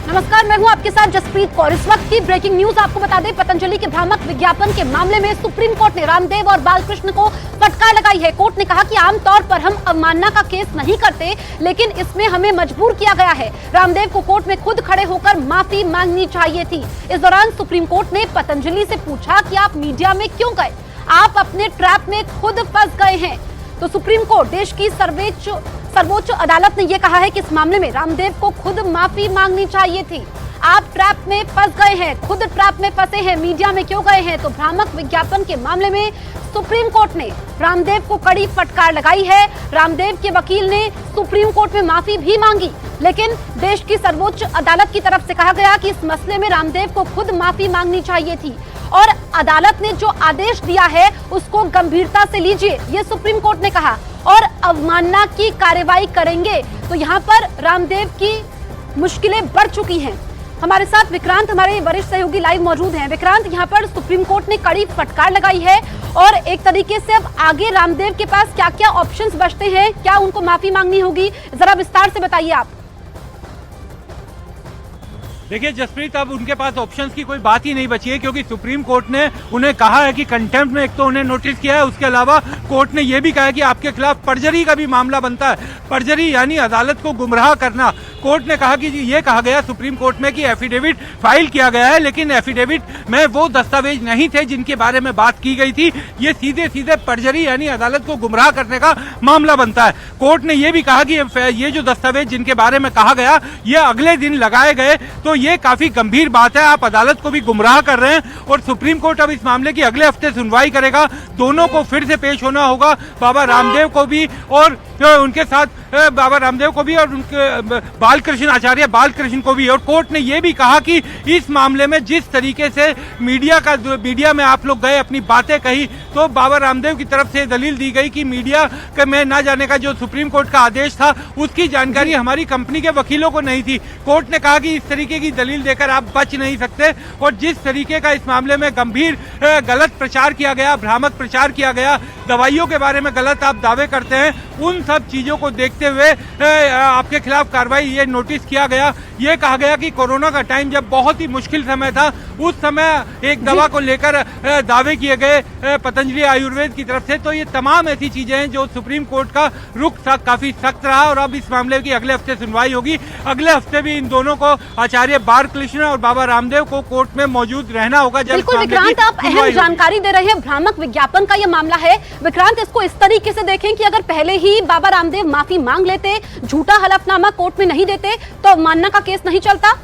नमस्कार, मैं हूं आपके साथ जसप्रीत कौर। इस वक्त की ब्रेकिंग न्यूज आपको बता दें, पतंजलि के भ्रामक विज्ञापन के मामले में सुप्रीम कोर्ट ने रामदेव और बालकृष्ण को फटकार लगाई है। कोर्ट ने कहा कि आमतौर पर हम अवमानना का केस नहीं करते, लेकिन इसमें हमें मजबूर किया गया है। रामदेव को कोर्ट में खुद खड़े होकर माफी मांगनी चाहिए थी। इस दौरान सुप्रीम कोर्ट ने पतंजलि से पूछा कि आप मीडिया में क्यों गए, आप अपने ट्रैप में खुद फंस गए हैं। तो सुप्रीम कोर्ट, देश की सर्वोच्च अदालत ने यह कहा है कि इस मामले में रामदेव को खुद माफी मांगनी चाहिए थी। आप ट्रैप में फंस गए हैं, खुद ट्रैप में फंसे हैं, मीडिया में क्यों गए हैं। तो भ्रामक विज्ञापन के मामले में सुप्रीम कोर्ट ने रामदेव को कड़ी फटकार लगाई है। रामदेव के वकील ने सुप्रीम कोर्ट में माफी भी मांगी, लेकिन देश की सर्वोच्च अदालत की तरफ से कहा गया कि इस मसले में रामदेव को खुद माफी मांगनी चाहिए थी और अदालत ने जो आदेश दिया है उसको गंभीरता से लीजिए, ये सुप्रीम कोर्ट ने कहा, और अवमानना की कार्रवाई करेंगे। तो यहाँ पर रामदेव की मुश्किलें बढ़ चुकी हैं। हमारे साथ विक्रांत, हमारे वरिष्ठ सहयोगी, लाइव मौजूद हैं। विक्रांत, यहाँ पर सुप्रीम कोर्ट ने कड़ी फटकार लगाई है और एक तरीके से अब आगे रामदेव के पास क्या क्या ऑप्शंस बचते हैं, क्या उनको माफी मांगनी होगी, जरा विस्तार से बताइए आप। देखिए जसप्रीत, अब उनके पास ऑप्शंस की कोई बात ही नहीं बची है, क्योंकि सुप्रीम कोर्ट ने उन्हें कहा है कि कंटेम्प्ट में एक तो उन्हें नोटिस किया है, उसके अलावा कोर्ट ने यह भी कहा है कि आपके खिलाफ परजरी का भी मामला बनता है। परजरी यानी अदालत को गुमराह करना। कोर्ट ने कहा कि ये कहा गया सुप्रीम कोर्ट में कि एफिडेविट फाइल किया गया है, लेकिन एफिडेविट में वो दस्तावेज नहीं थे जिनके बारे में बात की गई थी। ये सीधे सीधे परजरी यानी अदालत को गुमराह करने का मामला बनता है। कोर्ट ने यह भी कहा कि ये जो दस्तावेज जिनके बारे में कहा गया ये अगले दिन लगाए गए, तो ये काफी गंभीर बात है। आप अदालत को भी गुमराह कर रहे हैं और सुप्रीम कोर्ट अब इस मामले की अगले हफ्ते सुनवाई करेगा। दोनों को फिर से पेश होना होगा, बाबा रामदेव को भी और उनके साथ बाबा रामदेव को भी और उनके बालकृष्ण आचार्य बालकृष्ण को भी। और कोर्ट ने यह भी कहा कि इस मामले में जिस तरीके से मीडिया में आप लोग गए, अपनी बातें कही, तो बाबा रामदेव की तरफ से दलील दी गई कि मीडिया में ना जाने का जो सुप्रीम कोर्ट का आदेश था उसकी जानकारी हमारी कंपनी के वकीलों को नहीं थी। कोर्ट ने कहा कि इस तरीके की दलील देकर आप बच नहीं सकते और जिस तरीके का इस मामले में गंभीर गलत प्रचार किया गया, भ्रामक प्रचार किया गया, दवाइयों के बारे में गलत आप दावे करते हैं, उन सब चीजों को देखते हुए आपके खिलाफ कार्रवाई, ये नोटिस किया गया। ये कहा गया कि कोरोना का टाइम जब बहुत ही मुश्किल समय था, उस समय एक दवा को लेकर दावे किए गए पतंजलि आयुर्वेद की तरफ से। तो ये तमाम ऐसी चीजें हैं जो सुप्रीम कोर्ट का रुख काफी सख्त रहा और अब इस मामले की अगले हफ्ते सुनवाई होगी। अगले हफ्ते भी इन दोनों को, आचार्य बालकृष्ण और बाबा रामदेव को, कोर्ट में मौजूद रहना होगा। बिल्कुल विक्रांत, आप अहम जानकारी दे रहे हैं। भ्रामक विज्ञापन का ये मामला है विक्रांत, इसको इस तरीके से देखें कि अगर पहले ही बाबा रामदेव माफी मांग लेते, झूठा हलफनामा कोर्ट में नहीं देते, तो अवमानना का केस नहीं चलता।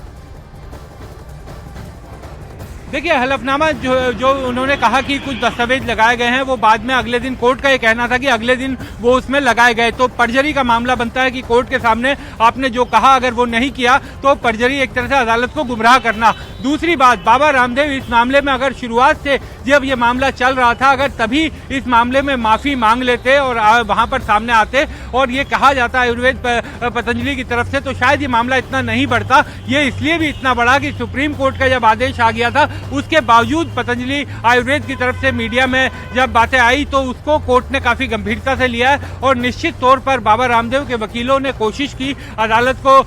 देखिए, हलफनामा जो उन्होंने कहा कि कुछ दस्तावेज लगाए गए हैं, वो बाद में अगले दिन कोर्ट का ये कहना था कि अगले दिन वो उसमें लगाए गए, तो परजरी का मामला बनता है कि कोर्ट के सामने आपने जो कहा अगर वो नहीं किया तो परजरी, एक तरह से अदालत को गुमराह करना। दूसरी बात, बाबा रामदेव इस मामले में अगर शुरुआत से जब ये मामला चल रहा था, अगर तभी इस मामले में माफी मांग लेते और वहां पर सामने आते और ये कहा जाता आयुर्वेद पतंजलि की तरफ से, तो शायद ये मामला इतना नहीं बढ़ता। ये इसलिए भी इतना बड़ा कि सुप्रीम कोर्ट का जब आदेश आ गया था, उसके बावजूद पतंजलि आयुर्वेद की तरफ से मीडिया में जब बातें आई तो उसको कोर्ट ने काफी गंभीरता से लिया है और निश्चित तौर पर बाबा रामदेव के वकीलों ने कोशिश की अदालत को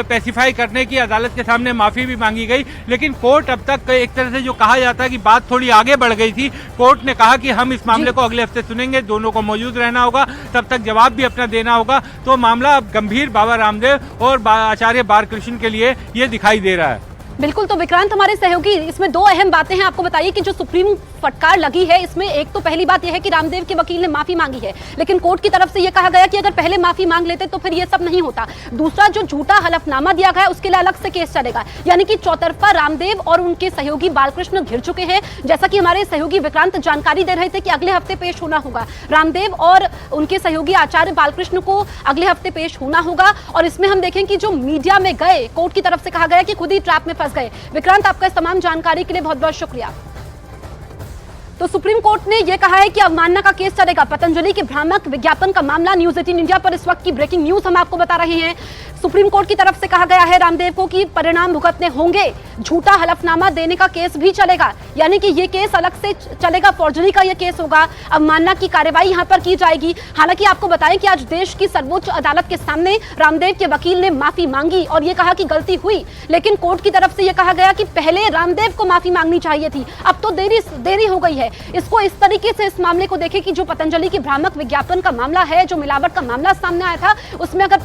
पेसिफाई करने की, अदालत के सामने माफी भी मांगी गई, लेकिन कोर्ट अब तक एक तरह से जो कहा जाता है कि बात थोड़ी आगे बढ़ गई थी। कोर्ट ने कहा कि हम इस मामले को अगले हफ्ते सुनेंगे, दोनों को मौजूद रहना होगा, तब तक जवाब भी अपना देना होगा। तो मामला अब गंभीर बाबा रामदेव और आचार्य बालकृष्ण के लिए ये दिखाई दे रहा है। बिल्कुल, तो विक्रांत हमारे सहयोगी, इसमें दो अहम बातें हैं। आपको बताइए कि जो सुप्रीम फटकार लगी है, इसमें एक तो पहली बात यह है कि रामदेव के वकील ने माफी मांगी है, लेकिन कोर्ट की तरफ से यह कहा गया कि अगर पहले माफी मांग लेते तो फिर यह सब नहीं होता। दूसरा, जो झूठा हलफनामा दिया गया है उसके लिए अलग से केस चलेगा, यानी कि चौतरफा रामदेव और उनके सहयोगी बालकृष्ण घिर चुके हैं। जैसा कि हमारे सहयोगी विक्रांत जानकारी दे रहे थे कि अगले हफ्ते पेश होना होगा, रामदेव और उनके सहयोगी आचार्य बालकृष्ण को अगले हफ्ते पेश होना होगा। और इसमें हम देखें कि जो मीडिया में गए, कोर्ट की तरफ से कहा गया कि खुद ही ट्रैप में फंस गए। विक्रांत, आपका इस तमाम जानकारी के लिए बहुत बहुत शुक्रिया। तो सुप्रीम कोर्ट ने यह कहा है कि अवमानना का केस चलेगा। पतंजलि के भ्रामक विज्ञापन का मामला न्यूज 18 इंडिया पर इस वक्त की ब्रेकिंग न्यूज हम आपको बता रहे हैं। सुप्रीम कोर्ट की तरफ से कहा गया है रामदेव को कि परिणाम भुगतने होंगे, झूठा हलफनामा देने का केस भी चलेगा, यानी कि ये केस अलग से चलेगा, फॉर्जरी का ये केस होगा, अवमानना की कार्रवाई यहां पर की जाएगी। हालांकि आपको बताएं कि आज देश की सर्वोच्च अदालत के सामने रामदेव के वकील ने माफी मांगी और ये कहा कि गलती हुई, लेकिन कोर्ट की तरफ से यह कहा गया कि पहले रामदेव को माफी मांगनी चाहिए थी, अब तो देरी हो गई है। इसको इस तरीके से इस मामले को देखें कि जो पतंजलि की भ्रामक विज्ञापन का मामला है, जो मिलावट का मामला सामने आया था, उसमें अगर